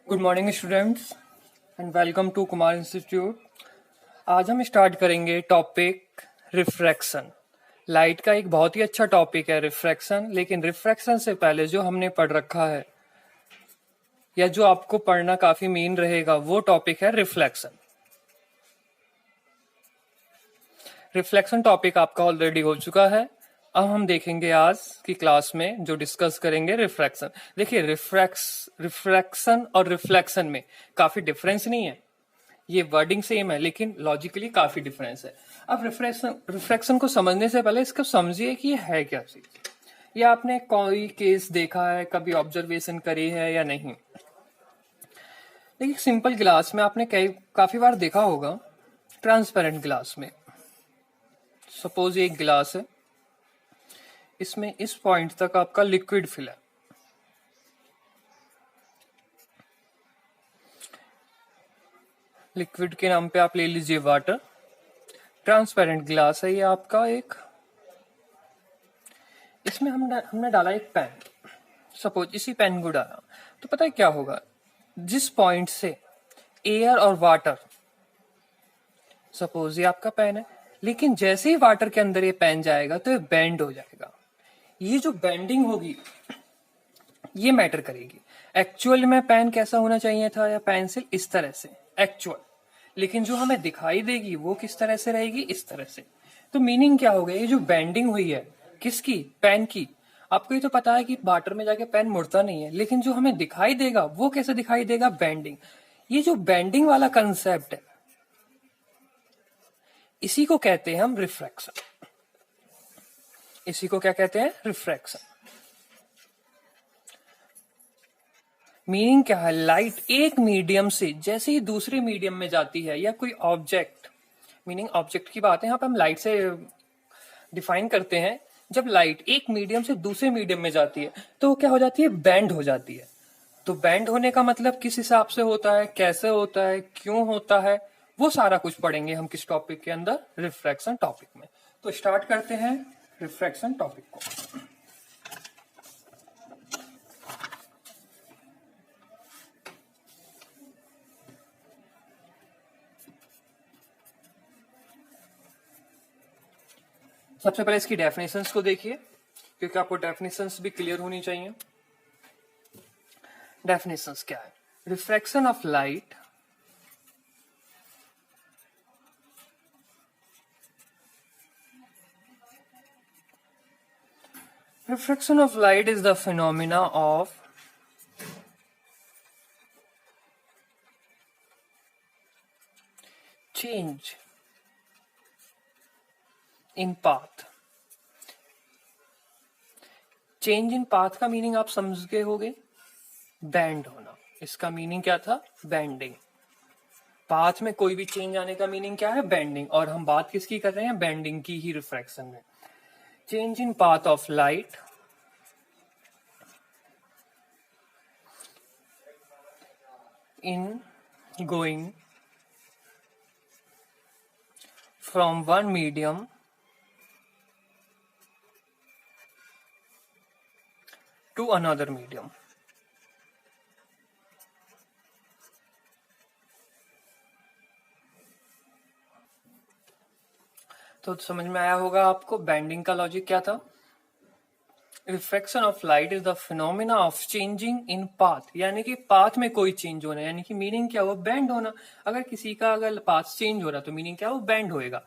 Good morning students and welcome to Kumar institute. आज हम start करेंगे टॉपिक रिफ्रैक्शन। लाइट का एक बहुत ही अच्छा टॉपिक है रिफ्रैक्शन, लेकिन रिफ्रैक्शन से पहले जो हमने पढ़ रखा है या जो आपको पढ़ना काफी मेन रहेगा वो टॉपिक है रिफ्लेक्शन। रिफ्लेक्शन टॉपिक आपका ऑलरेडी हो चुका है। अब हम देखेंगे आज की क्लास में जो डिस्कस करेंगे रिफ्रैक्शन। देखिए रिफ्रैक्शन और रिफ्लेक्शन में काफी डिफरेंस नहीं है, ये वर्डिंग सेम है लेकिन लॉजिकली काफी डिफरेंस है। अब रिफ्रैक्शन को समझने से पहले इसको समझिए कि ये है क्या चीज। ये आपने कोई केस देखा है, कभी ऑब्जर्वेशन करी है या नहीं। देखिए सिंपल ग्लास में आपने काफी बार देखा होगा, ट्रांसपेरेंट ग्लास में सपोज ये एक ग्लास है, इसमें इस पॉइंट तक आपका लिक्विड फिल है। लिक्विड के नाम पे आप ले लीजिए वाटर। ट्रांसपेरेंट ग्लास है ये आपका एक, इसमें हमने डाला एक पेन। सपोज इसी पेन को डाला तो पता है क्या होगा, जिस पॉइंट से एयर और वाटर, सपोज ये आपका पेन है, लेकिन जैसे ही वाटर के अंदर ये पेन जाएगा तो ये बेंड हो जाएगा। ये जो बेंडिंग होगी ये मैटर करेगी। एक्चुअल में पेन कैसा होना चाहिए था या पेंसिल इस तरह से एक्चुअल, लेकिन जो हमें दिखाई देगी वो किस तरह से रहेगी, इस तरह से। तो मीनिंग क्या हो गया, ये जो बेंडिंग हुई है किसकी, पेन की। आपको ये तो पता है कि वाटर में जाके पेन मुड़ता नहीं है, लेकिन जो हमें दिखाई देगा वो कैसे दिखाई देगा, बेंडिंग। ये जो बेंडिंग वाला कंसेप्ट है इसी को कहते हैं हम रिफ्रैक्शन। इसी को क्या कहते हैं, रिफ्रैक्शन। मीनिंग क्या है, लाइट एक मीडियम से जैसे ही दूसरे मीडियम में जाती है या कोई ऑब्जेक्ट, मीनिंग ऑब्जेक्ट की बात है यहाँ पे हम लाइट से डिफाइन करते हैं। जब लाइट एक मीडियम से दूसरे मीडियम में जाती है तो क्या हो जाती है, बैंड हो जाती है। तो बैंड होने का मतलब किस हिसाब से होता है, कैसे होता है, क्यों होता है, वो सारा कुछ पढ़ेंगे हम किस टॉपिक के अंदर, रिफ्रैक्शन टॉपिक में। तो स्टार्ट करते हैं रिफ्रैक्शन टॉपिक को। सबसे पहले इसकी डेफिनेशंस को देखिए, क्योंकि आपको डेफिनेशंस भी क्लियर होनी चाहिए। डेफिनेशंस क्या है, refraction of light refraction of light is the phenomena of change in path। Change in path का मीनिंग आप समझ गए होगे, बैंड होना। इसका मीनिंग क्या था, बैंडिंग। पाथ में कोई भी चेंज आने का मीनिंग क्या है, बैंडिंग। और हम बात किसकी कर रहे हैं, बैंडिंग की ही रिफ्रैक्शन में। Change in path of light in going from one medium to another medium। तो समझ में आया होगा आपको बेंडिंग का लॉजिक क्या था। Refraction of light is the phenomena of changing in path, यानी कि पाथ में कोई चेंज होना, यानी कि मीनिंग क्या हुआ, बैंड होना। अगर किसी का अगर पाथ चेंज हो रहा तो मीनिंग क्या हो, बैंड होएगा।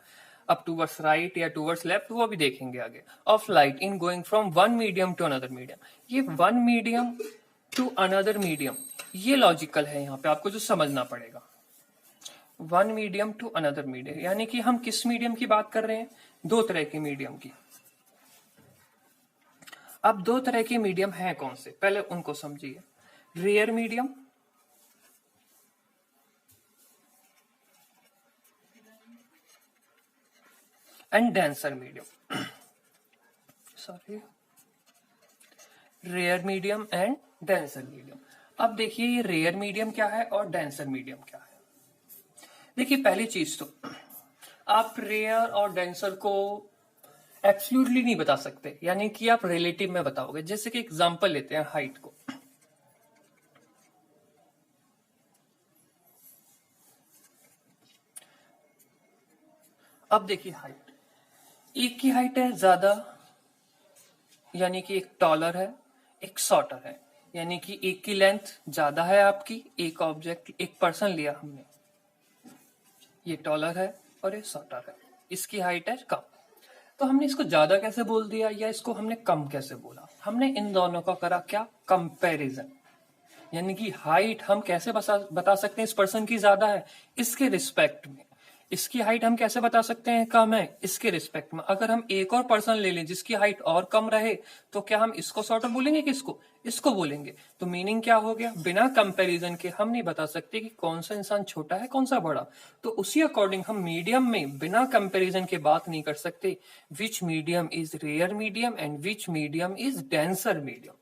अब टूवर्ड्स राइट या टूवर्ड्स लेफ्ट वो भी देखेंगे आगे। Of light in going from one medium to another medium, ये one medium to another medium, ये लॉजिकल है यहाँ पे आपको जो समझना पड़ेगा। One medium to another medium, यानी कि हम किस मीडियम की बात कर रहे हैं, दो तरह के मीडियम की। अब दो तरह के मीडियम हैं कौन से, पहले उनको समझिए। Rare medium and denser medium. Sorry, rare medium and denser medium. अब देखिए ये रेयर मीडियम क्या है और डेंसर मीडियम क्या है। देखिए पहली चीज तो आप रेयर और डेंसर को एब्सोल्युटली नहीं बता सकते, यानी कि आप रिलेटिव में बताओगे। जैसे कि एग्जांपल लेते हैं हाइट को। अब देखिए हाइट, एक की हाइट है ज्यादा, यानी कि एक टॉलर है, एक शॉर्टर है, यानी कि एक की लेंथ ज्यादा है आपकी, एक ऑब्जेक्ट एक पर्सन लिया हमने, ये टॉलर है और ये शॉर्टर है, इसकी हाइट है कम। तो हमने इसको ज्यादा कैसे बोल दिया या इसको हमने कम कैसे बोला? हमने इन दोनों का करा क्या, कंपैरिजन। यानी कि हाइट हम कैसे बता सकते हैं इस पर्सन की ज्यादा है, इसके रिस्पेक्ट में। इसकी हाइट हम कैसे बता सकते हैं कम है, इसके रिस्पेक्ट में। अगर हम एक और पर्सन ले लें जिसकी हाइट और कम रहे, तो क्या हम इसको शॉर्टर बोलेंगे कि इसको बोलेंगे? तो मीनिंग क्या हो गया, बिना कंपैरिजन के हम नहीं बता सकते कि कौन सा इंसान छोटा है कौन सा बड़ा। तो उसी अकॉर्डिंग हम मीडियम में बिना कंपैरिजन के बात नहीं कर सकते, which medium is rare medium and which medium is denser medium,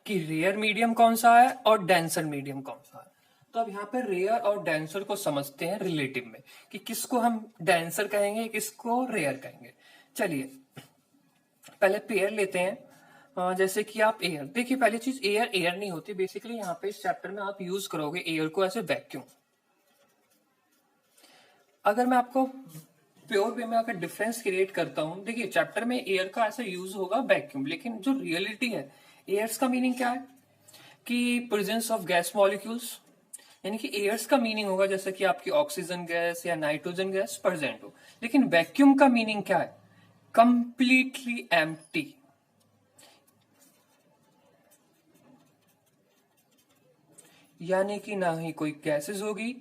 कि रेयर मीडियम कौन सा है और डेंसर मीडियम कौन सा है। तो अब यहाँ पे रेयर और डेंसर को समझते हैं रिलेटिव में, कि किसको हम डेंसर कहेंगे किसको रेयर कहेंगे। चलिए पहले पेयर लेते हैं। जैसे कि आप एयर, देखिए पहली चीज एयर एयर नहीं होती बेसिकली। यहाँ पे इस चैप्टर में आप यूज करोगे एयर को एज ए वैक्यूम। अगर मैं आपको प्योर वे में अगर डिफरेंस क्रिएट करता हूं, देखिए चैप्टर में एयर का ऐसा यूज होगा वैक्यूम, लेकिन जो रियलिटी है एयर्स का मीनिंग क्या है कि प्रेजेंस ऑफ गैस मॉलिक्यूल्स, यानी कि एयर्स का मीनिंग होगा जैसे कि आपकी ऑक्सीजन गैस या नाइट्रोजन गैस प्रेजेंट हो। लेकिन वैक्यूम का मीनिंग क्या है, कंप्लीटली एम्प्टी, यानी कि ना ही कोई गैसेस होगी,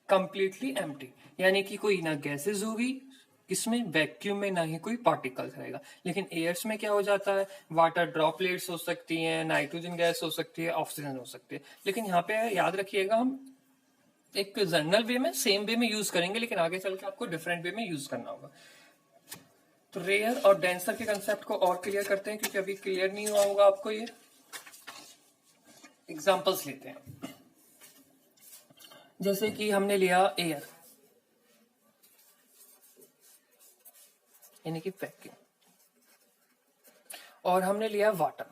कंप्लीटली एम्प्टी, यानी कि कोई ना गैसेस होगी इसमें, वैक्यूम में ना ही कोई पार्टिकल्स रहेगा। लेकिन एयर्स में क्या हो जाता है, वाटर ड्रॉपलेट्स हो सकती हैं, नाइट्रोजन गैस हो सकती है, ऑक्सीजन हो सकती है। लेकिन यहाँ पे याद रखिएगा हम एक जनरल वे में सेम वे में यूज करेंगे, लेकिन आगे चल के आपको डिफरेंट वे में यूज करना होगा। तो रेयर और डेंसर के कंसेप्ट को और क्लियर करते हैं, क्योंकि अभी क्लियर नहीं हुआ होगा आपको ये। एग्जाम्पल्स लेते हैं, जैसे कि हमने लिया एयर यानी कि वैक्यूम, और हमने लिया वाटर।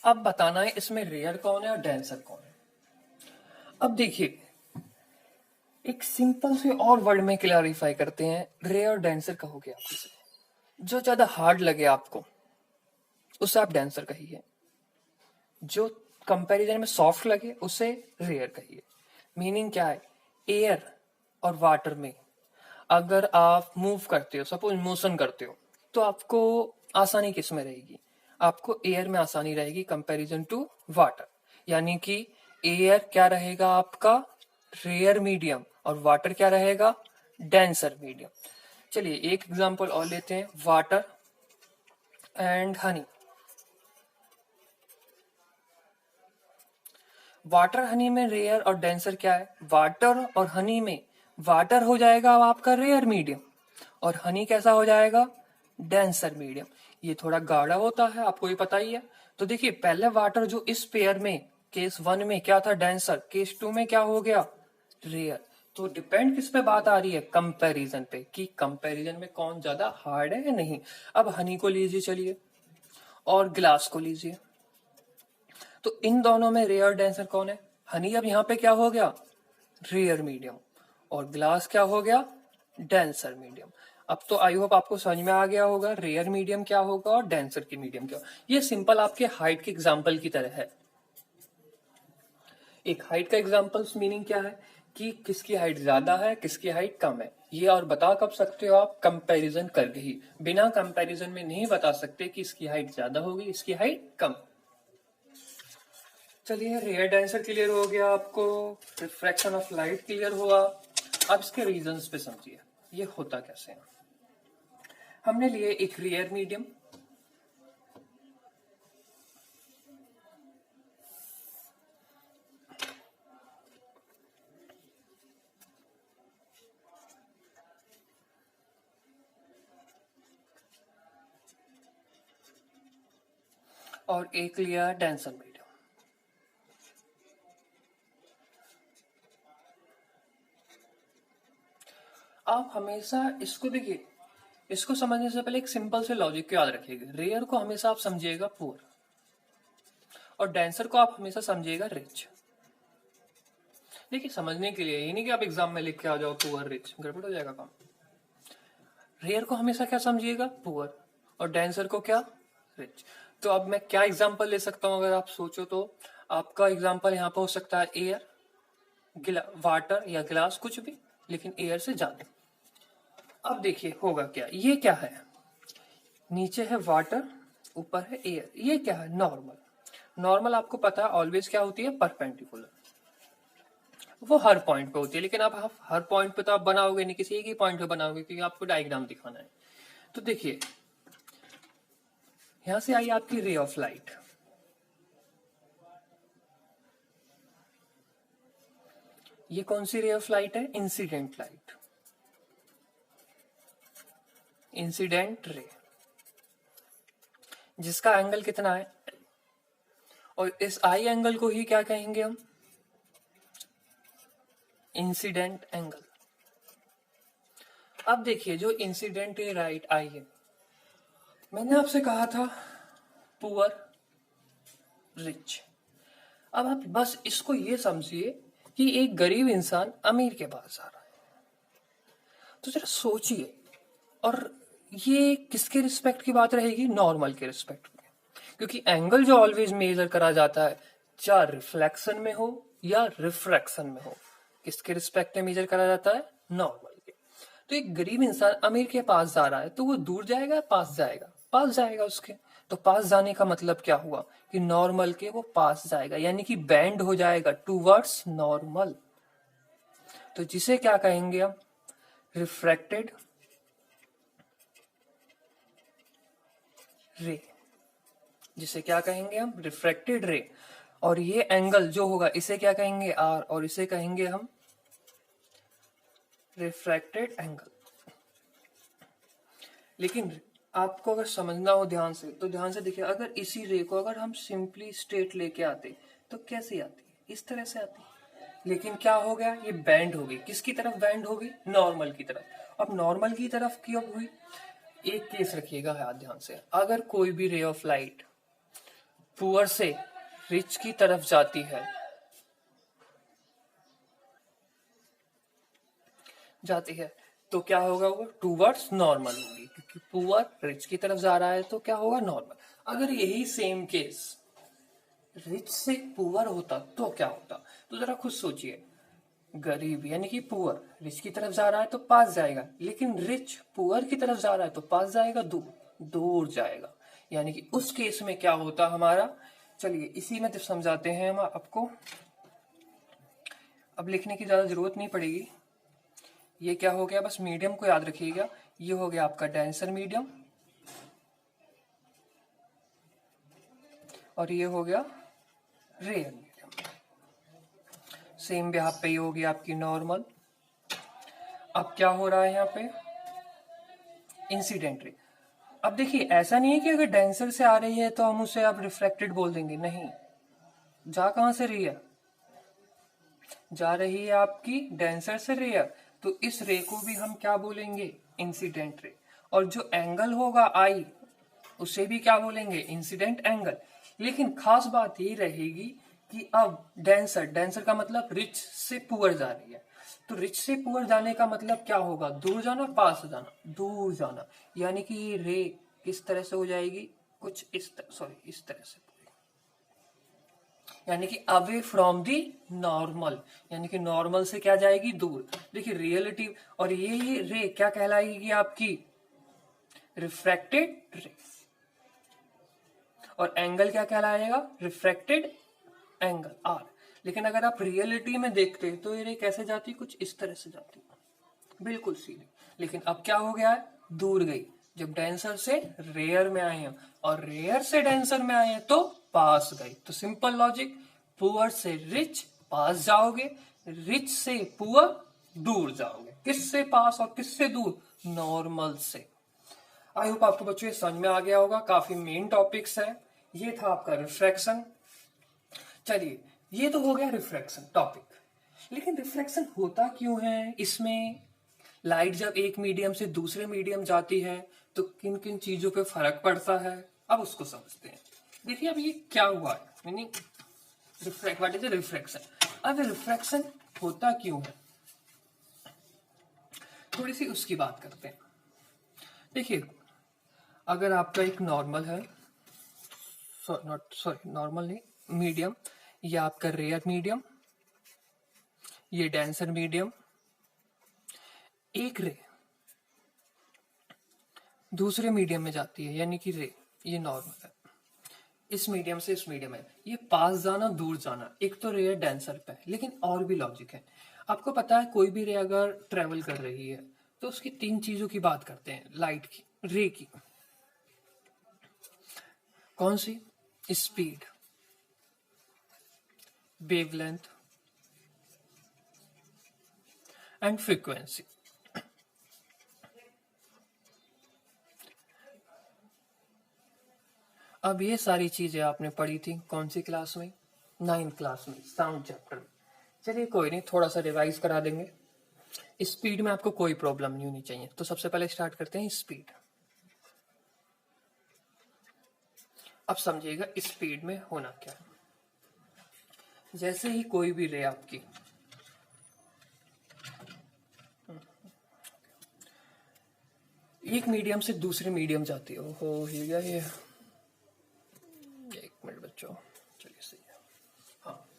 अब बताना है इसमें रेयर कौन है और डेंसर कौन है। अब देखिए एक सिंपल से और वर्ड में क्लैरिफाई करते हैं, रेयर और डेंसर कहोगे आप इसे, जो ज्यादा हार्ड लगे आपको उसे आप डेंसर कहिए, जो कंपैरिजन में सॉफ्ट लगे उसे रेयर कहिए। मीनिंग क्या है, एयर और वाटर में अगर आप मूव करते हो, सपोज मोशन करते हो, तो आपको आसानी किस में रहेगी, आपको एयर में आसानी रहेगी कंपैरिजन टू वाटर। यानी कि एयर क्या रहेगा आपका, रेयर मीडियम, और वाटर क्या रहेगा, डेंसर मीडियम। चलिए एक एग्जांपल और लेते हैं, water and honey. Water Honey में रेयर और डेंसर क्या है, वाटर और हनी में वाटर हो जाएगा आपका रेयर मीडियम, और हनी कैसा हो जाएगा, डेंसर मीडियम। ये थोड़ा गाढ़ा होता है, आपको भी पता ही है। तो देखिए पहले वाटर जो इस पेयर में केस 1 में क्या था, डेंसर, केस 2 में क्या हो गया, रेयर। तो डिपेंड किस पे बात आ रही है, कंपैरिजन पे, कि कंपैरिजन में कौन ज्यादा हार्ड है या नहीं। अब हनी को लीजिए चलिए, और ग्लास को लीजिए, तो इन दोनों में रेयर डेंसर कौन है, हनी अब यहाँ पे क्या हो गया, रेयर मीडियम, और ग्लास क्या हो गया, डेंसर मीडियम। अब तो आई होप आपको समझ में आ गया होगा रेयर मीडियम क्या होगा और डेंसर की मीडियम क्या होगा। ये सिंपल आपके हाइट के एग्जांपल की तरह है। एक हाइट का एग्जांपल मीनिंग क्या है कि किसकी हाइट ज्यादा है किसकी हाइट कम है, ये और बता कब सकते हो आप, कंपैरिजन करके ही। बिना कंपैरिजन में नहीं बता सकते कि इसकी हाइट ज्यादा होगी इसकी हाइट कम। चलिए रेयर डेंसर क्लियर हो गया आपको, रिफ्रैक्शन ऑफ लाइट क्लियर हुआ। अब इसके रीजंस पे समझिए ये होता कैसे है। हमने लिए एक रेयर मीडियम, और एक लिया डेंसर मीडियम। आप हमेशा इसको देखिए, इसको समझने से पहले एक सिंपल से लॉजिक को याद रखिएगा, रेयर को हमेशा आप समझिएगा पुअर, और डेंसर को आप हमेशा समझिएगा रिच। देखिए समझने के लिए, ये नहीं कि आप एग्जाम में लिख के आ जाओ पुअर रिच, गड़बड़ हो जाएगा काम। रेयर को हमेशा क्या समझिएगा, पुअर, और डेंसर को क्या, रिच। तो अब मैं क्या एग्जांपल ले सकता हूं, अगर आप सोचो तो आपका एग्जांपल यहाँ पर हो सकता है एयर, वाटर या ग्लास, कुछ भी, लेकिन एयर से ज्यादा। अब देखिए होगा क्या, ये क्या है, नीचे है वाटर, ऊपर है एयर, ये क्या है, नॉर्मल। नॉर्मल आपको पता है ऑलवेज क्या होती है, परपेंडिकुलर, वो हर पॉइंट पे होती है, लेकिन आप हर पॉइंट पे तो आप बनाओगे नहीं, किसी एक ही पॉइंट पे बनाओगे, क्योंकि आपको डायग्राम दिखाना है। तो देखिए यहां से आई आपकी रे ऑफ लाइट, ये कौन सी रे ऑफ लाइट है, इंसिडेंट लाइट, इंसिडेंट रे, जिसका एंगल कितना है, और इस आई एंगल को ही क्या कहेंगे हम, इंसिडेंट एंगल। अब देखिए जो इंसिडेंट रे राइट आई है, मैंने आपसे कहा था पुअर रिच। अब आप बस इसको ये समझिए कि एक गरीब इंसान अमीर के पास आ रहा है, तो जरा सोचिए, और ये किसके रिस्पेक्ट की बात रहेगी, नॉर्मल के रिस्पेक्ट में, क्योंकि एंगल जो ऑलवेज मेजर करा जाता है, चाहे रिफ्लेक्शन में हो या रिफ्रैक्शन में हो, किसके रिस्पेक्ट में मेजर करा जाता है, नॉर्मल के। तो एक गरीब इंसान अमीर के पास जा रहा है, तो वो दूर जाएगा, पास जाएगा, पास जाएगा उसके। तो पास जाने का मतलब क्या हुआ, कि नॉर्मल के वो पास जाएगा, यानी कि बैंड हो जाएगा टूवर्ड्स नॉर्मल। तो जिसे क्या कहेंगे हम, रिफ्रैक्टेड रे, जिसे क्या कहेंगे हम, रिफ्रैक्टेड रे। और ये एंगल जो होगा इसे क्या कहेंगे, आर, और इसे कहेंगे हम रिफ्रैक्टेड एंगल। लेकिन आपको अगर समझना हो ध्यान से, तो ध्यान से देखिए, अगर इसी रे को अगर हम सिंपली स्ट्रेट लेके आते तो कैसे आती, इस तरह से आती, लेकिन क्या हो गया, ये बैंड हो गई, किसकी तरफ बैंड होगी, नॉर्मल की तरफ। अब नॉर्मल की तरफ क्यों हुई, एक केस रखिएगा याद ध्यान से, अगर कोई भी रे ऑफ लाइट पुअर से रिच की तरफ जाती है, तो क्या होगा, वो टूवर्ड्स नॉर्मल होगी, क्योंकि पुअर रिच की तरफ जा रहा है, तो क्या होगा, नॉर्मल। अगर यही सेम केस रिच से पुअर होता तो क्या होता, तो जरा खुद सोचिए, गरीब यानी कि पुअर रिच की तरफ जा रहा है तो पास जाएगा, लेकिन रिच पुअर की तरफ जा रहा है तो पास जाएगा, दूर, दूर जाएगा, यानी कि उस केस में क्या होता हमारा। चलिए इसी में तो समझाते हैं हम आपको, अब लिखने की ज्यादा जरूरत नहीं पड़ेगी। ये क्या हो गया, बस मीडियम को याद रखिएगा, ये हो गया आपका डेंसर मीडियम, और ये हो गया रेयर मीडियम। सेम यहाँ पे ये हो गया आपकी नॉर्मल। अब क्या हो रहा है यहाँ पे, इंसिडेंट रे। अब देखिए ऐसा नहीं है कि अगर डेंसर से आ रही है तो हम उसे अब रिफ्लेक्टेड बोल देंगे, नहीं, जा कहां से रही है, जा रही है आपकी डेंसर से रेयर, तो इस रे को भी हम क्या बोलेंगे, इंसिडेंट रे। और जो एंगल होगा आई, उसे भी क्या बोलेंगे, इंसिडेंट एंगल। लेकिन खास बात ये रहेगी कि अब डेंसर, डेंसर का मतलब रिच से पुअर जा रही है, तो रिच से पुअर जाने का मतलब क्या होगा, दूर जाना, पास जाना, दूर जाना, यानी कि रे किस तरह से हो जाएगी, कुछ इस इस तरह से, यानी कि अवे फ्रॉम दी नॉर्मल, यानी कि नॉर्मल से क्या जाएगी, दूर। देखिए रियलिटी, और ये रे क्या कहलाएगी आपकी, रिफ्रैक्टेड रे, और एंगल क्या कहलाएगा, रिफ्रैक्टेड एंगल, आर। लेकिन अगर आप रियलिटी में देखते तो ये रे कैसे जाती, कुछ इस तरह से जाती, बिल्कुल सीधी। लेकिन अब क्या हो गया है, दूर गई, जब डेंसर से रेयर में आए हैं, और रेयर से डेंसर में आए हैं तो पास गई। तो सिंपल लॉजिक, पुअर से रिच पास जाओगे, रिच से पुअर दूर जाओगे, किससे पास और किससे दूर, नॉर्मल से। आई होप आपको बच्चों ये समझ में आ गया होगा, काफी मेन टॉपिक्स है। ये था आपका रिफ्रैक्शन। चलिए ये तो हो गया रिफ्रैक्शन टॉपिक, लेकिन रिफ्रैक्शन होता क्यों है, इसमें लाइट जब एक मीडियम से दूसरे मीडियम जाती है तो किन किन चीजों पे फर्क पड़ता है, अब उसको समझते हैं। देखिए अब ये क्या हुआ है, meaning refract, what is refraction. अब रिफ्रैक्शन होता क्यों है, थोड़ी सी उसकी बात करते हैं। देखिए, अगर आपका एक नॉर्मल है, नॉर्मल नहीं, मीडियम, ये आपका रेयर मीडियम, ये डेंसर मीडियम, एक रे दूसरे मीडियम में जाती है, यानी कि रे ये नॉर्मल है, इस मीडियम से इस मीडियम है, ये पास जाना दूर जाना, एक तो रे डेंसर पे है, लेकिन और भी लॉजिक है। आपको पता है कोई भी रे अगर ट्रेवल कर रही है तो उसकी तीन चीजों की बात करते हैं, लाइट की, रे की। कौन सी? Speed, wavelength and frequency. अब ये सारी चीजें आपने पढ़ी थी कौन सी क्लास में? 9th क्लास में, साउंड चैप्टर में। चलिए कोई नहीं, थोड़ा सा रिवाइज करा देंगे। स्पीड में आपको कोई प्रॉब्लम नहीं होनी चाहिए, तो सबसे पहले स्टार्ट करते हैं स्पीड। अब समझिएगा स्पीड में होना क्या है। जैसे ही कोई भी रे आपकी एक मीडियम से दूसरे मीडियम जाती है, ओहो ये क्या ये, एक मिनट बच्चों, चलिए सही है, हाँ,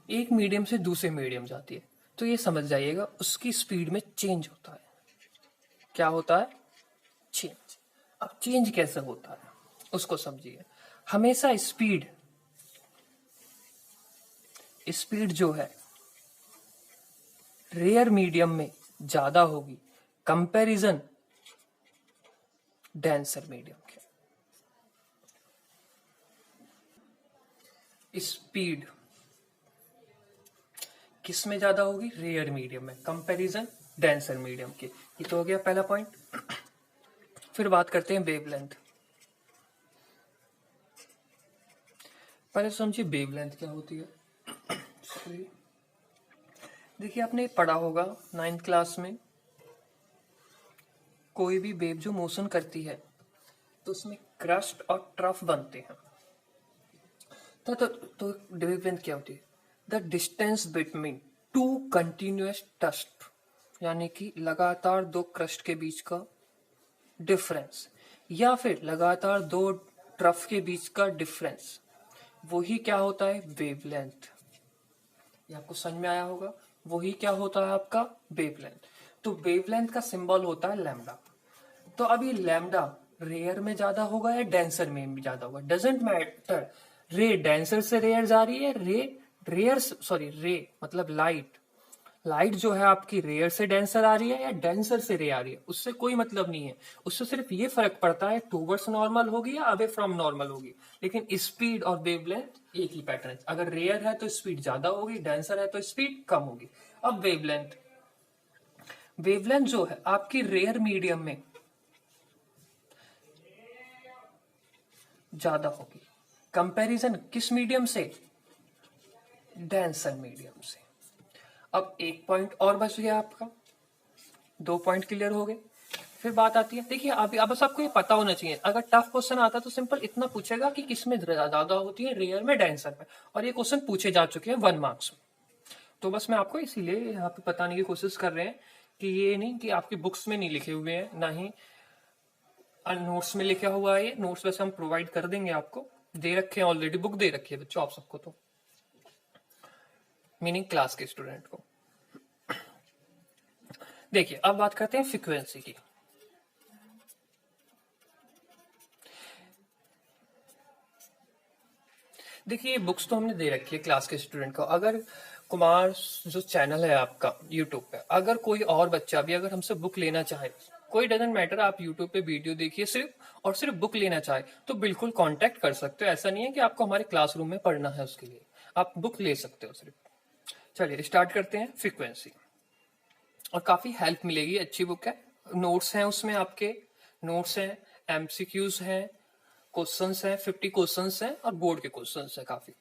एक मीडियम से दूसरे मीडियम जाती है, तो ये समझ जाइएगा उसकी स्पीड में चेंज होता है। क्या होता है? चेंज। अब चेंज कैसे होता है उसको समझिए। हमेशा स्पीड जो है रेयर मीडियम में ज्यादा होगी कंपैरिजन डेंसर मीडियम के। स्पीड किस में ज्यादा होगी? रेयर मीडियम में, कंपैरिजन डेंसर मीडियम के। ये तो हो गया पहला पॉइंट। फिर बात करते हैं वेवलेंथ। पहले समझिए वेवलेंथ क्या होती है। देखिए आपने पढ़ा होगा 9th क्लास में, कोई भी वेव जो मोशन करती है तो उसमें क्रस्ट और ट्रफ बनते हैं। तो वेवलेंथ क्या होती है? The distance between two continuous टस्ट, यानी कि लगातार दो क्रस्ट के बीच का डिफरेंस, या फिर लगातार दो ट्रफ के बीच का डिफरेंस, वही क्या होता है? वेवलेंथ। ये आपको समझ में आया होगा, वही क्या होता है आपका? वेवलेंथ। तो वेवलेंथ का सिंबल होता है लैम्डा। तो अब ये लैम्डा रेयर में ज्यादा होगा या डेंसर में भी ज्यादा होगा? डजेंट मैटर, रे डेंसर से रेयर जा रही है, रे मतलब लाइट जो है आपकी रेयर से डेंसर आ रही है या डेंसर से रे आ रही है, उससे कोई मतलब नहीं है। उससे सिर्फ ये फर्क पड़ता है टूवर्ड्स नॉर्मल होगी या अवे फ्रॉम नॉर्मल होगी, लेकिन स्पीड और वेवलेंथ एक ही पैटर्न है। अगर रेयर है तो स्पीड ज्यादा होगी, डेंसर है तो स्पीड कम होगी। अब वेवलेंथ जो है आपकी रेयर मीडियम में ज्यादा होगी, कंपैरिजन किस मीडियम से? डेंसर मीडियम से। अब एक पॉइंट और बच गया आपका, 2 पॉइंट क्लियर हो गए। फिर बात आती है, देखिए अब बस आपको ये पता होना चाहिए, अगर टफ क्वेश्चन आता है तो सिंपल इतना पूछेगा कि किसमें ज्यादा होती है, रेयर में, डेंसर में, और ये क्वेश्चन पूछे जा चुके हैं 1 मार्क्स में। तो बस मैं आपको इसीलिए यहाँ पे बताने की कोशिश कर रहे हैं कि ये नहीं कि आपकी बुक्स में नहीं लिखे हुए हैं, ना ही नोट्स में लिखा हुआ है। ये नोट्स वैसे हम प्रोवाइड कर देंगे आपको, दे रखे हैं ऑलरेडी, बुक दे रखी है बच्चों आप सबको, तो मीनिंग क्लास के स्टूडेंट को। देखिए अब बात करते हैं फ्रीक्वेंसी की। देखिए बुक्स तो हमने दे रखी है क्लास के स्टूडेंट को। अगर कुमार जो चैनल है आपका यूट्यूब पे, अगर कोई और बच्चा भी अगर हमसे बुक लेना चाहे, कोई डजेंट मैटर, आप यूट्यूब पे वीडियो देखिए सिर्फ और सिर्फ बुक लेना चाहे तो बिल्कुल कांटेक्ट कर सकते हो। ऐसा नहीं है कि आपको हमारे क्लासरूम में पढ़ना है, उसके लिए आप बुक ले सकते हो सिर्फ। चलिए स्टार्ट करते हैं फ्रीक्वेंसी, और काफी हेल्प मिलेगी, अच्छी बुक है। नोट्स हैं उसमें आपके, नोट्स हैं, एमसीक्यूज हैं, क्वेश्चंस हैं, 50 क्वेश्चंस हैं और बोर्ड के क्वेश्चंस हैं काफी।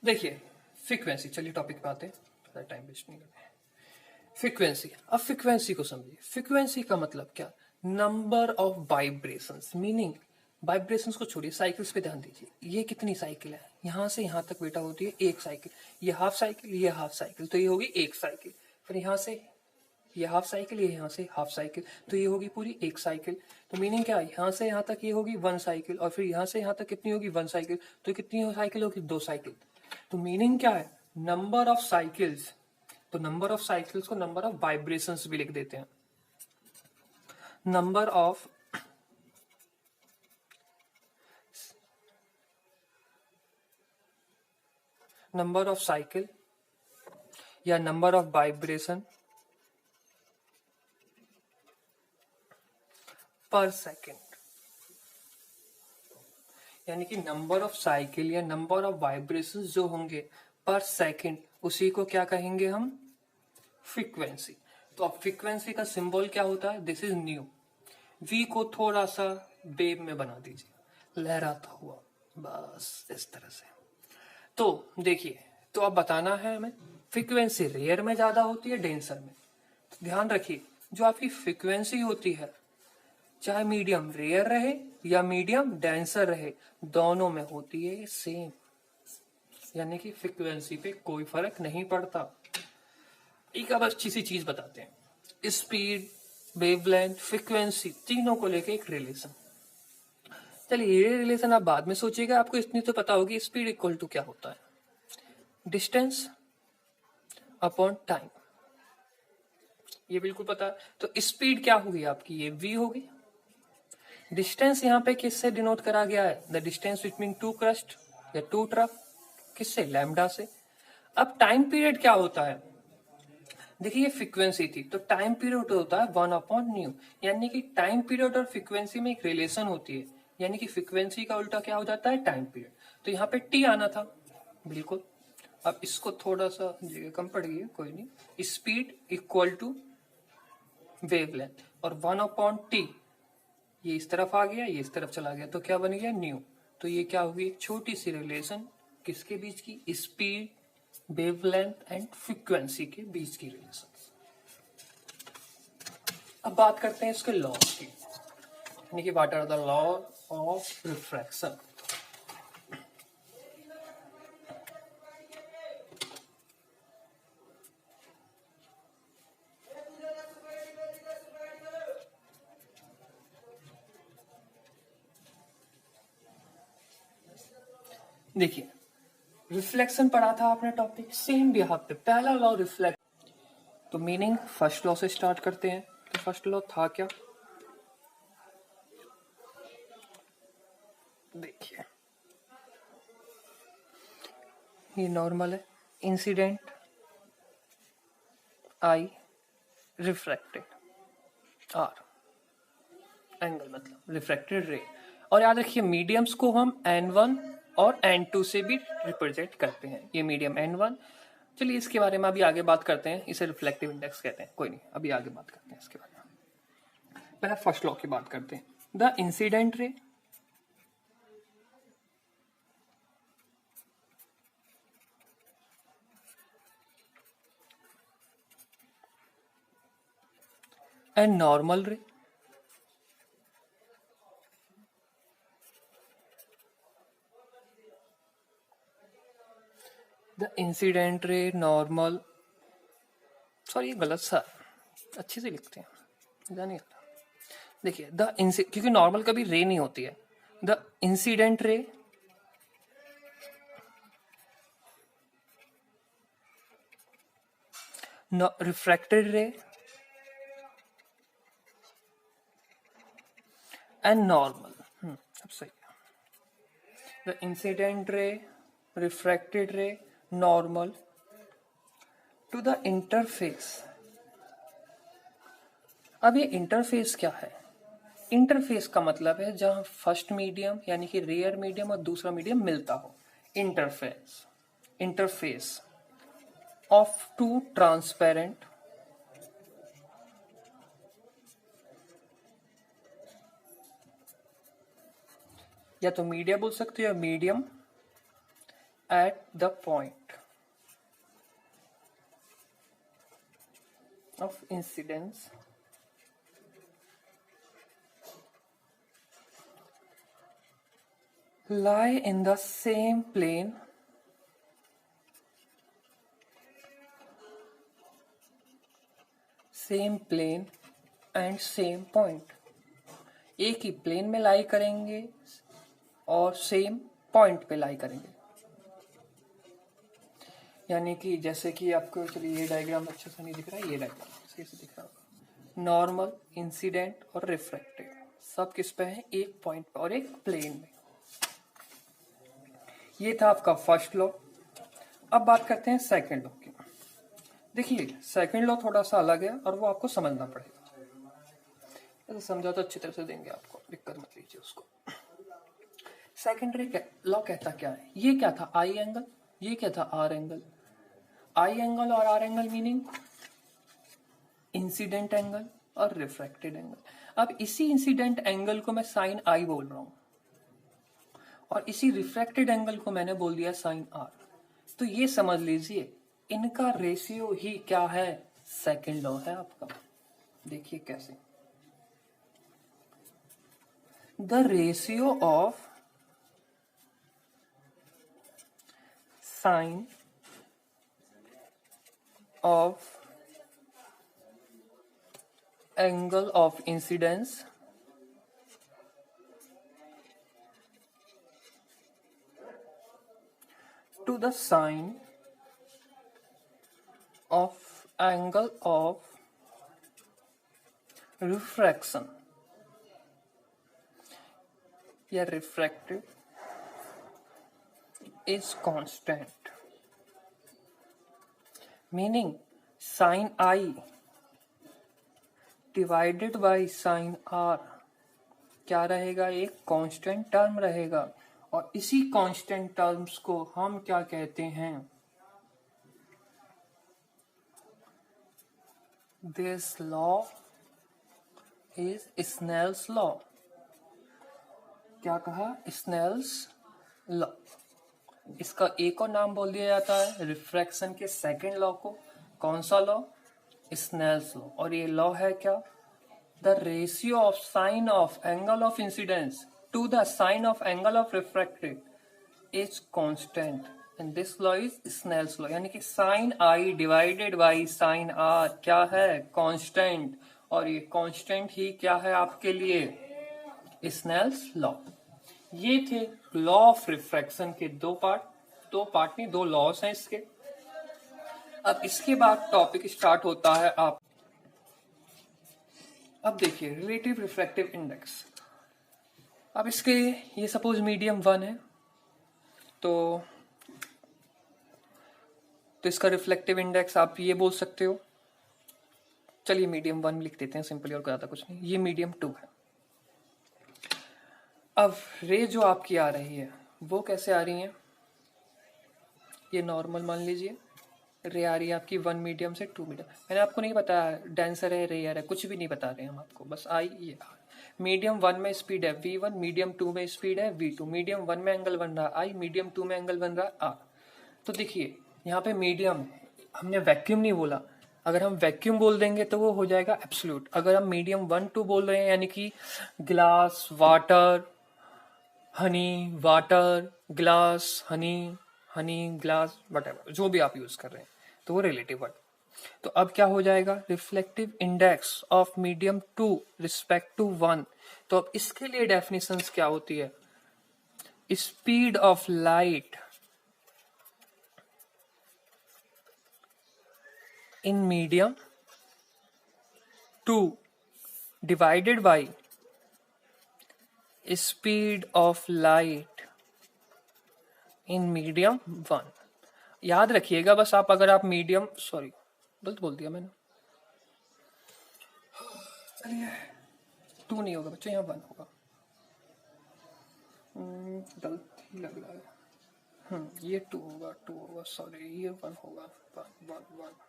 देखिए फ्रीक्वेंसी, चलिए टॉपिक पे आते हैं, टाइम वेस्ट नहीं करते। फ्रीक्वेंसी, अब फ्रीक्वेंसी को समझिए। फ्रीक्वेंसी का मतलब क्या? Number of vibrations, meaning vibrations को छोड़िए, साइकिल्स पे ध्यान दीजिए। ये कितनी साइकिल है, यहाँ से यहाँ तक बेटा होती है एक साइकिल। ये हाफ साइकिल, ये हाफ साइकिल, तो ये होगी एक साइकिल। फिर यहाँ से ये हाफ साइकिल, ये यहाँ से हाफ साइकिल, तो ये होगी पूरी एक साइकिल। तो मीनिंग क्या है, यहाँ से यहाँ तक ये होगी वन साइकिल, और फिर यहाँ से यहाँ तक कितनी होगी वन साइकिल, तो कितनी साइकिल होगी दो साइकिल। तो मीनिंग क्या है, नंबर ऑफ साइकिल्स। तो नंबर ऑफ साइकिल्स को नंबर ऑफ वाइब्रेशंस भी लिख देते हैं। नंबर ऑफ साइकिल या नंबर ऑफ वाइब्रेशन पर सेकेंड, यानी कि नंबर ऑफ साइकिल या नंबर ऑफ वाइब्रेशंस जो होंगे पर सेकेंड, उसी को क्या कहेंगे हम, फ्रीक्वेंसी। तो अब फ्रीक्वेंसी का सिंबल क्या होता है, दिस इज न्यू। वी को थोड़ा सा वेव में बना दीजिए, लहराता हुआ, बस इस तरह से। तो देखिए, तो अब बताना है हमें फ्रीक्वेंसी रेयर में ज्यादा होती है डेंसर में। ध्यान रखिए, जो आपकी फ्रीक्वेंसी होती है, चाहे मीडियम रेयर रहे या मीडियम डेंसर रहे, दोनों में होती है सेम, यानी कि फ्रीक्वेंसी पे कोई फर्क नहीं पड़ता। एक अब अच्छी सी चीज बताते हैं, स्पीड, वेवलेंथ, फ्रीक्वेंसी, तीनों को लेके एक रिलेशन। चलिए ये रिलेशन आप बाद में सोचिएगा, आपको इतनी तो पता होगी, स्पीड इक्वल टू क्या होता है, डिस्टेंस अपॉन टाइम, ये बिल्कुल पता है। तो स्पीड क्या होगी आपकी, ये v होगी। डिस्टेंस यहाँ पे किससे डिनोट करा गया है, the distance between to crust या टू ट्रफ, किससे, लैम्डा से। अब टाइम पीरियड क्या होता है, देखिए ये फ्रीक्वेंसी थी, तो टाइम पीरियड होता है 1/न्यू, यानी कि टाइम पीरियड और फ्रीक्वेंसी में एक रिलेशन होती है, यानी कि फ्रीक्वेंसी का उल्टा क्या हो जाता है, टाइम पीरियड। तो यहाँ पे टी आना था, बिल्कुल। अब इसको थोड़ा सा जगह कम पड़ गई है, कोई नहीं। स्पीड इक्वल टू वेवलेंथ, और 1/t, ये इस तरफ आ गया, ये इस तरफ चला गया, तो क्या बन गया, न्यू। तो ये क्या होगी, एक छोटी सी रिलेशन किसके बीच की, स्पीड, वेवलेंथ एंड फ्रीक्वेंसी के बीच की रिलेशन। अब बात करते हैं इसके लॉस की, यानी कि what are the law of refraction. देखिए, रिफ्लेक्शन पढ़ा था आपने टॉपिक, सेम भी यहाँ पे पहला लॉ रिफ्लेक्ट। तो मीनिंग फर्स्ट लॉ से स्टार्ट करते हैं। तो फर्स्ट लॉ था क्या, देखिए ये नॉर्मल है, incident I, refracted R, angle मतलब रिफ्रैक्टेड रे। और याद रखिए मीडियम्स को हम n1 और n2 से भी रिप्रेजेंट करते हैं, ये मीडियम n1। चलिए इसके बारे में अभी आगे बात करते हैं, इसे रिफ्लेक्टिव इंडेक्स कहते हैं, कोई नहीं अभी आगे बात करते हैं इसके बारे में। पहले फर्स्ट लॉ की बात करते हैं, the incident ray and normal ray the incident ray normal, sorry ये गलत सा, अच्छे से लिखते हैं, जानिए। देखिए क्योंकि नॉर्मल कभी रे नहीं होती है, the incident ray refracted ray and normal, अब सही। The incident ray, refracted ray, normal to the interface. अब ये इंटरफेस क्या है, इंटरफेस का मतलब है जहां फर्स्ट मीडियम यानी कि रेयर मीडियम और दूसरा मीडियम मिलता हो, interface. Interface of two transparent या तो मीडिया बोल सकते हो, medium at the point of incidence lie in the same plane and same point. एक ही प्लेन में लाई करेंगे और सेम पॉइंट पे लाई करेंगे। यानी कि जैसे कि आपको, चलिए ये डायग्राम अच्छा सा नहीं दिख रहा है, ये डायग्राम सही से दिख रहा होगा। नॉर्मल, इंसिडेंट और रिफ्रैक्टेड सब किस पे है? एक पॉइंट पे और एक प्लेन में। ये था आपका फर्स्ट लॉ। अब बात करते हैं सेकंड लॉ की। देखिए सेकंड लॉ थोड़ा सा अलग है और वो आपको समझना पड़ेगा। ऐसे समझा तो अच्छी तरह से देंगे आपको, दिक्कत मत लीजिए उसको। सेकेंडरी लॉ कहता क्या है? ये क्या था? आई एंगल, ये क्या था? R angle. आई एंगल और r angle meaning incident angle और रिफ्रैक्टेड एंगल। अब इसी इंसिडेंट एंगल को मैं साइन आई बोल रहा हूं और इसी रिफ्रैक्टेड एंगल को मैंने बोल दिया साइन आर। तो ये समझ लीजिए इनका रेशियो ही क्या है? सेकंड लॉ है आपका। देखिए कैसे, the ratio of sine of angle of incidence to the sine of angle of refraction या refracted is constant, meaning sin I divided by sine R क्या रहेगा? एक कांस्टेंट टर्म रहेगा। और इसी कांस्टेंट टर्म्स को हम क्या कहते हैं? This law is Snell's law. क्या कहा? Snell's law. इसका एक और नाम बोल दिया जाता है रिफ्रैक्शन के सेकंड लॉ को। कौन सा लॉ? Snell's law. और ये लॉ है क्या? The ratio of sine of angle of incidence to the sine of angle of refracted is constant and this law is Snell's law. यानी कि sine I divided by sine R क्या है? Constant. और ये constant ही क्या है आपके लिए? Snell's law. ये थे लॉ ऑफ रिफ्रैक्शन के दो पार्ट नहीं, दो लॉस हैं इसके। अब इसके बाद टॉपिक स्टार्ट होता है अब देखिए रिलेटिव रिफ्रैक्टिव इंडेक्स। अब इसके ये सपोज मीडियम 1 है तो इसका रिफ्लेक्टिव इंडेक्स आप ये बोल सकते हो, चलिए मीडियम 1 लिख देते हैं सिंपली, और ज्यादा कुछ नहीं। ये मीडियम 2 है। अब रे जो आपकी आ रही है वो कैसे आ रही है? ये नॉर्मल मान लीजिए रे आ रही है आपकी 1 मीडियम से 2 मीडियम। मैंने आपको नहीं बताया डेंसर है रेयर है, कुछ भी नहीं बता रहे हम आपको, बस आई ये मीडियम 1 में स्पीड है v1, मीडियम 2 में स्पीड है v2, मीडियम 1 में एंगल बन रहा है आई, मीडियम 2 में एंगल बन रहा है आर। तो देखिए यहाँ पे मीडियम, हमने वैक्यूम नहीं बोला। अगर हम वैक्यूम बोल देंगे तो वो हो जाएगा एब्सोल्यूट। अगर हम मीडियम 1 2 बोल रहे हैं यानी कि glass water Honey, water glass Honey, Honey glass whatever जो भी आप यूज कर रहे हैं, तो वो रिलेटिव वर्ड। तो अब क्या हो जाएगा? Reflective index of medium 2 respect to 1। तो अब इसके लिए डेफिनेशंस क्या होती है? Speed of light in medium 2 divided by speed of light in medium 1। याद रखिएगा बस आप, अगर आप मीडियम, सॉरी गलत बोल दिया मैंने, 2 नहीं होगा बच्चों, यहाँ 1 होगा। गलती लग रहा है। ये 2 होगा, सॉरी ये 1 होगा, 1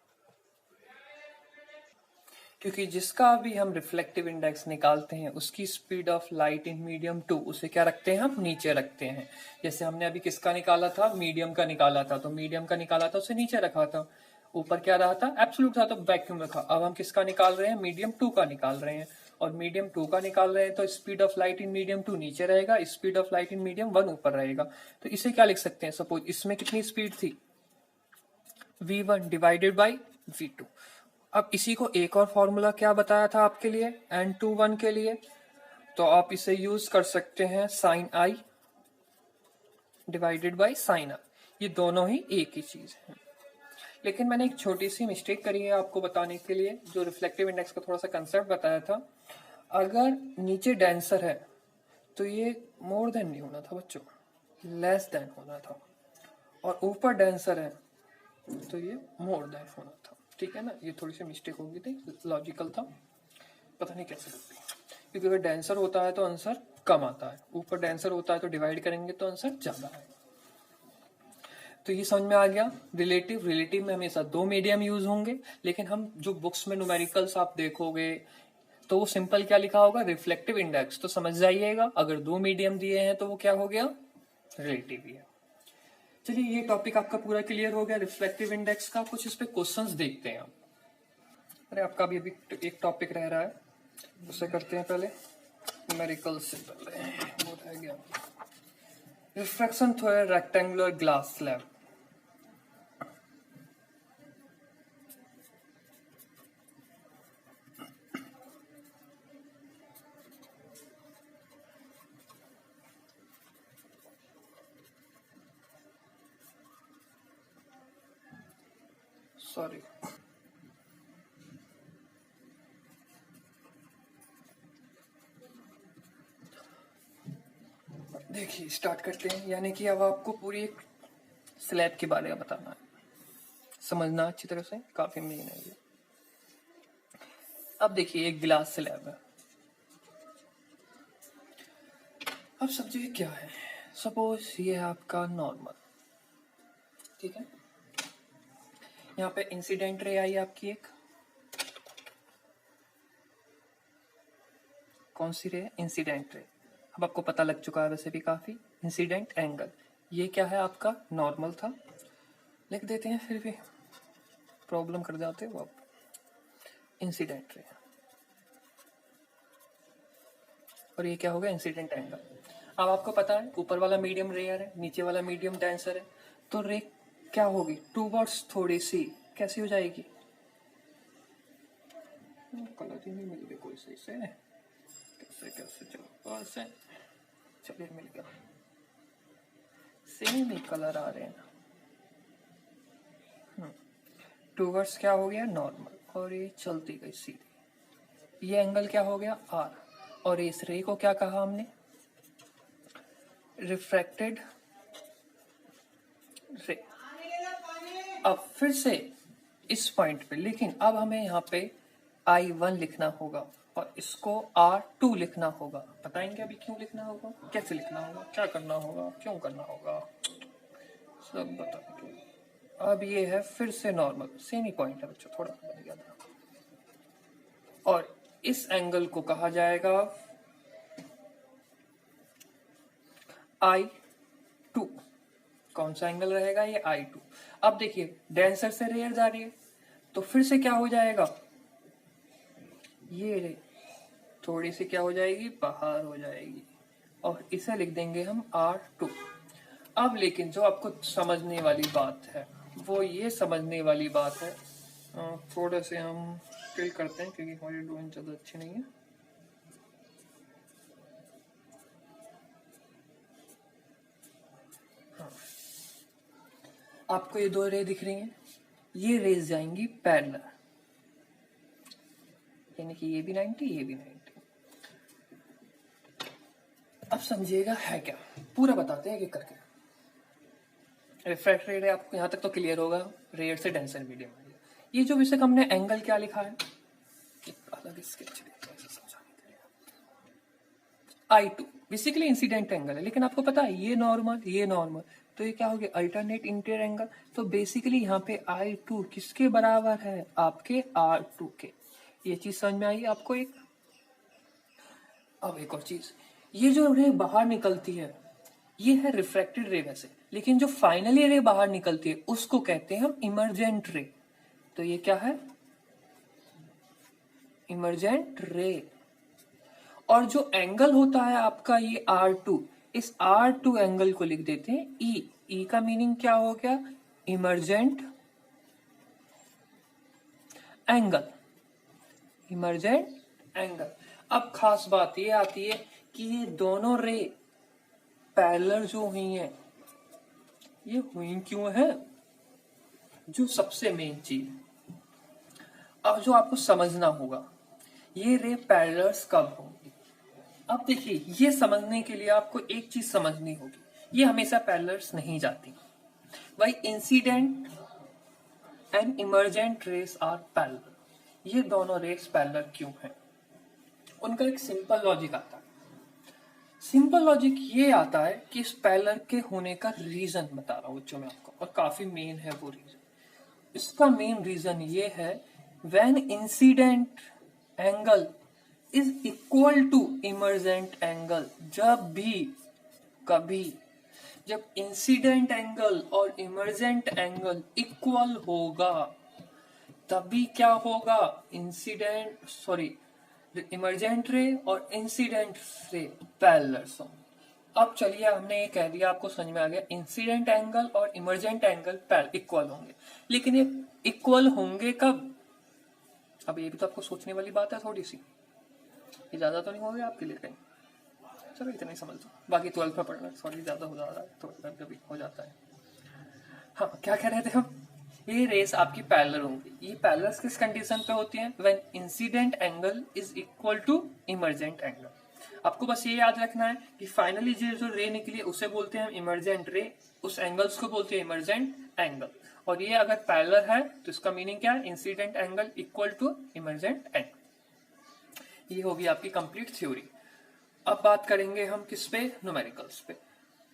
क्योंकि जिसका भी हम रिफ्लेक्टिव इंडेक्स निकालते हैं उसकी speed of light in medium 2 उसे क्या रखते हैं? हम नीचे रखते हैं। जैसे हमने अभी किसका निकाला था? मीडियम का निकाला था, तो मीडियम का निकाला था उसे नीचे रखा था। ऊपर क्या रहा था? एब्सोल्यूट था तो वैक्यूम रखा। अब हम किसका निकाल रहे हैं? मीडियम 2 का निकाल रहे हैं। और मीडियम 2 का निकाल रहे हैं तो speed of light in medium 2 नीचे रहेगा, speed of light in medium 1 ऊपर रहेगा। तो इसे क्या लिख सकते हैं, सपोज इसमें कितनी स्पीड थी, v1 डिवाइडेड बाई v2। अब इसी को एक और फॉर्मूला क्या बताया था आपके लिए n21 के लिए, तो आप इसे यूज कर सकते हैं sine I divided by sine R, ये दोनों ही एक ही चीज है। लेकिन मैंने एक छोटी सी मिस्टेक करी है आपको बताने के लिए, जो रिफ्लेक्टिव इंडेक्स का थोड़ा सा कंसेप्ट बताया था। अगर नीचे डेंसर है तो ये मोर देन नहीं होना था बच्चों, लेस देन होना था, और ऊपर डेंसर है तो ये मोर देन होना था। ठीक है ना, ये थोड़ी सी मिस्टेक हो गई थी, लॉजिकल था, पता नहीं कैसे होती, क्योंकि अगर डेंसर होता है तो आंसर कम आता है, ऊपर डेंसर होता है तो डिवाइड करेंगे तो आंसर ज्यादा है। तो ये समझ में आ गया। रिलेटिव में हमेशा 2 मीडियम यूज होंगे, लेकिन हम जो बुक्स में न्यूमेरिकल्स आप देखोगे तो वो सिंपल क्या लिखा होगा, रिफ्लेक्टिव इंडेक्स, तो समझ जाइएगा अगर 2 मीडियम दिए हैं तो वो क्या हो गया, रिलेटिव ही है। चलिए ये टॉपिक आपका पूरा क्लियर हो गया रिफ्लेक्टिव इंडेक्स का। कुछ इस पे क्वेश्चंस देखते हैं हम। अरे आपका भी अभी एक टॉपिक रह रहा है, उसे करते हैं पहले, न्यूमेरिकल से पहले वो रह गया, refraction through a rectangular glass slab. Sorry, देखिए स्टार्ट करते हैं। यानी कि अब आपको पूरी एक स्लैब के बारे में बताना है, समझना अच्छी तरह से, काफी मेन है ये। अब देखिए एक गिलास स्लैब है, अब समझिए क्या है, सपोज ये है आपका नॉर्मल, ठीक है, यहाँ पे इंसिडेंट रे आई आपकी एक, कौन सी रे, इंसिडेंट रे। अब आपको पता लग चुका है वैसे भी काफी, इंसिडेंट एंगल, ये क्या है आपका नॉर्मल था, लिख देते हैं, फिर भी प्रॉब्लम कर जाते हो आप, इंसिडेंट रे, और ये क्या हो गया, इंसिडेंट एंगल। अब आपको पता है ऊपर वाला मीडियम रेयर है, नीचे वाला मीडियम डेंसर है, तो रे क्या होगी, टूवर्ड्स थोड़ी सी कैसी हो जाएगी, कलर ही नहीं मिल रही कोई सही से, कैसे कैसे, चलो ऐसे, चलिए मिल गया, सेम ही कलर आ रहे हैं ना। टूवर्ड्स क्या हो गया, नॉर्मल, और ये चलती गई सीधी, ये एंगल क्या हो गया, आर, और इस रे को क्या कहा हमने, रिफ्रैक्टेड रे। अब फिर से इस पॉइंट पे, लेकिन अब हमें यहाँ पे I1 लिखना होगा और इसको R2 लिखना होगा। बताएंगे अभी क्यों लिखना होगा, कैसे लिखना होगा, क्या करना होगा, क्यों करना होगा, सब बताएंगे। अब ये है फिर से नॉर्मल, सेम ही पॉइंट है बच्चों, थोड़ा बदल गया था, और इस एंगल को कहा जाएगा I2। कौन सा एंगल रहेगा, ये I2। अब देखिए डेंसर से रेयर जा रही है तो फिर से क्या हो जाएगा, ये रे थोड़ी सी क्या हो जाएगी, बाहर हो जाएगी, और इसे लिख देंगे हम R2। अब लेकिन जो आपको समझने वाली बात है वो ये समझने वाली बात है, थोड़ा से हम फिल करते हैं क्योंकि हमारी ड्राइंग ज्यादा अच्छी नहीं है। हाँ, आपको ये 2 रे दिख रही हैं, ये रेज जाएंगी पैरेलल, यानी कि ये भी 90, ये भी 90। अब समझिएगा है क्या, पूरा बताते हैं कि करके। रिफ्रैक्ट रे आपको यहाँ तक तो क्लियर होगा, रेयर से डेंसर मीडियम। ये जो विषय हमने एंगल क्या लिखा है, एक अलग स्केच समझाने के लिए, I2 बेसिकली इंसिडेंट एंगल है, लेकिन आपको पता है ये नॉर्मल, ये नॉर्मल, तो ये क्या हो गया, अल्टरनेट इंटीरियर एंगल। तो बेसिकली यहाँ पे I2 किसके बराबर है, आपके R2 के। ये चीज समझ में आई आपको एक। अब एक और चीज, ये जो रे बाहर निकलती है ये है रिफ्रैक्टेड रे वैसे, लेकिन जो फाइनली रे बाहर निकलती है उसको कहते हैं हम इमर्जेंट रे। तो ये क्या है, इमर्जेंट रे। और जो एंगल होता है आपका ये R2, इस R2 एंगल को लिख देते हैं E। E का मीनिंग क्या हो गया? Emergent angle, emergent angle. अब खास बात ये आती है कि ये दोनों रे पैरेलल जो हुई हैं, ये हुई क्यों है? जो सबसे मेन चीज अब जो आपको समझना होगा, ये रे पैरेलल्स कब होंगी। अब देखिए, ये समझने के लिए आपको एक चीज समझनी होगी, ये हमेशा पैरेलल्स नहीं जाती भाई। Incident and emergent rays are parallel. ये दोनों रेस पैरेलल क्यों हैं? उनका एक सिंपल लॉजिक आता है। सिंपल लॉजिक ये आता है कि इस पैरेलल के होने का रीजन बता रहा हूं बच्चों मैं आपको, और काफी मेन है वो रीजन। इसका मेन रीजन ये है, when incident angle is equal to emergent angle. जब भी कभी जब इंसिडेंट एंगल और इमर्जेंट एंगल इक्वल होगा, तभी क्या होगा? इमर्जेंट रे और इंसिडेंट रे पैरेलल होंगे। अब चलिए, हमने ये कह दिया, आपको समझ में आ गया, इंसिडेंट एंगल और इमर्जेंट एंगल इक्वल होंगे। लेकिन ये इक्वल होंगे कब? अब ये भी तो आपको सोचने वाली बात है थोड़ी सी। ये ज्यादा तो नहीं हो गया आपके लिए कहीं? चलो इतना ही समझ लो, बाकी 12th में पढ़ना। सॉरी, ज्यादा हो जा रहा है, थोड़ा कभी हो जाता है। हाँ, क्या कह रहे थे हम? ये रेस आपकी पैरेलल होंगी। ये पैरेलल्स किस कंडीशन पे होती हैं? When incident angle is equal to emergent angle. आपको बस ये याद रखना है कि फाइनली जो रे निकली उसे बोलते हैं हम इमर्जेंट रे, उस एंगल्स को बोलते हैं इमर्जेंट एंगल। और ये अगर पैरेलल है तो इसका मीनिंग क्या है? Incident angle equal to emergent angle. ये होगी आपकी कंप्लीट थ्योरी। अब बात करेंगे हम किस पे? न्यूमेरिकल्स पे।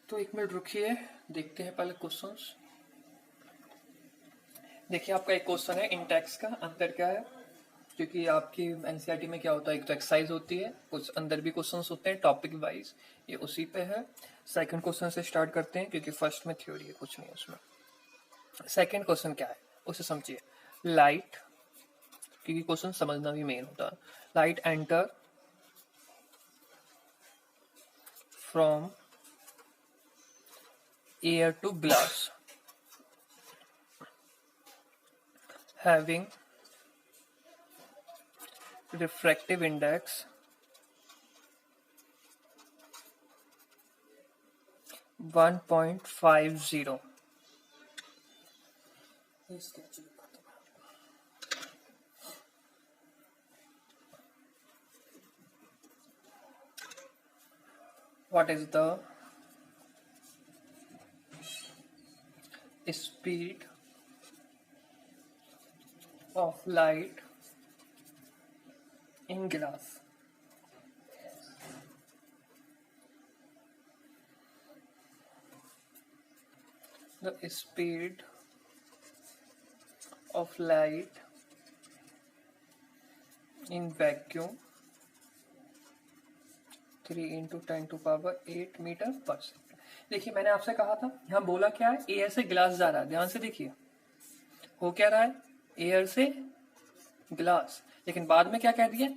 तो एक मिनट रुकिए, देखते हैं पहले क्वेश्चंस। देखिए, आपका एक क्वेश्चन है इंटेक्स का, अंतर क्या है? क्योंकि आपकी एनसीईआरटी में क्या होता है, एक तो एक्सरसाइज होती है, कुछ अंदर भी क्वेश्चंस होते हैं टॉपिक वाइज, ये उसी पे है। सेकंड क्वेश्चन से स्टार्ट करते हैं, क्योंकि फर्स्ट में थ्योरी है, कुछ नहीं उसमें। सेकंड क्वेश्चन क्या है उसे समझिए। लाइट, क्योंकि क्वेश्चन समझना भी मेन होता है। Light enter from air to glass having refractive index 1.50. What is the speed of light in glass? The speed of light in vacuum 3 × 10⁸ metre पर सेकेंड। देखिए, मैंने आपसे कहा था, यहाँ बोला क्या है? एयर से ग्लास जा रहा है। ध्यान से देखिए, हो क्या रहा है? एयर से ग्लास। लेकिन बाद में क्या कह दिया?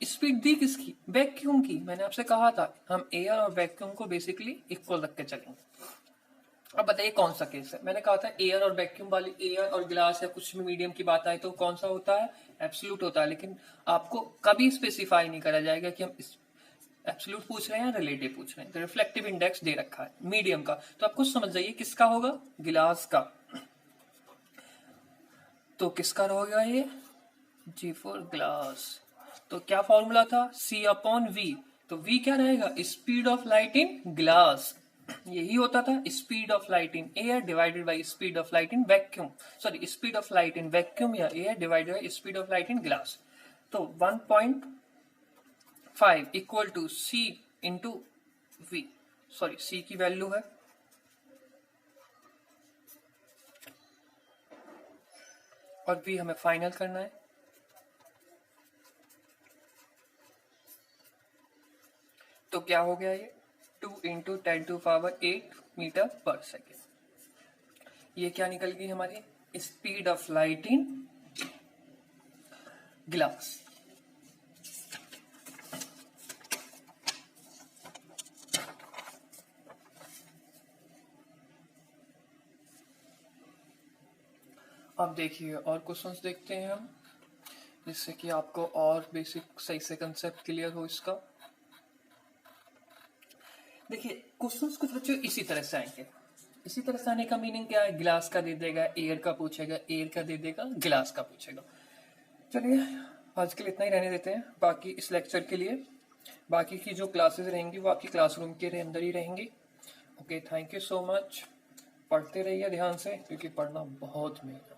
स्पीड दी किसकी? वैक्यूम की। मैंने आपसे कहा था हम एयर और वैक्यूम को बेसिकली इक्वल रख के चलेंगे। अब बताइए कौन सा केस है? मैंने कहा था एयर और वैक्यूम वाली, एयर और ग्लास या कुछ भी मीडियम की बात आए तो कौन सा होता है? एब्सोल्यूट होता है। लेकिन आपको कभी स्पेसिफाई नहीं करा जाएगा कि हम एब्सोल्यूट पूछ रहे हैं या रिलेटिव पूछ रहे हैं। तो रिफ्लेक्टिव इंडेक्स दे रखा है मीडियम का, तो आप कुछ समझ जाइए किसका होगा? ग्लास का। तो किसका होगा ये? G for glass. तो क्या फॉर्मूला था? C/V। तो V क्या रहेगा? Speed of light in glass. यही होता था, speed of light in air divided by speed of light in vacuum. Sorry, speed of light in vacuum या air divided by speed of light in glass. तो 1.5 equal to C into V। Sorry, C की value है, और V हमें final करना है। तो क्या हो गया ये? 2 × 10⁸ मीटर पर सेकेंड। ये क्या निकल गई हमारी? Speed of light in glass. अब देखिए और क्वेश्चंस देखते हैं हम, जिससे कि आपको और बेसिक सही से कंसेप्ट क्लियर हो इसका। देखिए क्वेश्चंस कुछ बच्चों इसी तरह से आएंगे। इसी तरह से आने का मीनिंग क्या है, गिलास का दे देगा, एयर का पूछेगा, एयर का दे देगा, गिलास का पूछेगा। चलिए आज के लिए इतना ही रहने देते हैं, बाकी इस लेक्चर के लिए बाकी की जो क्लासेस रहेंगी वो आपकी क्लासरूम के अंदर ही रहेंगी। Okay, thank you so much. पढ़ते रहिए ध्यान से, क्योंकि पढ़ना बहुत मेहनत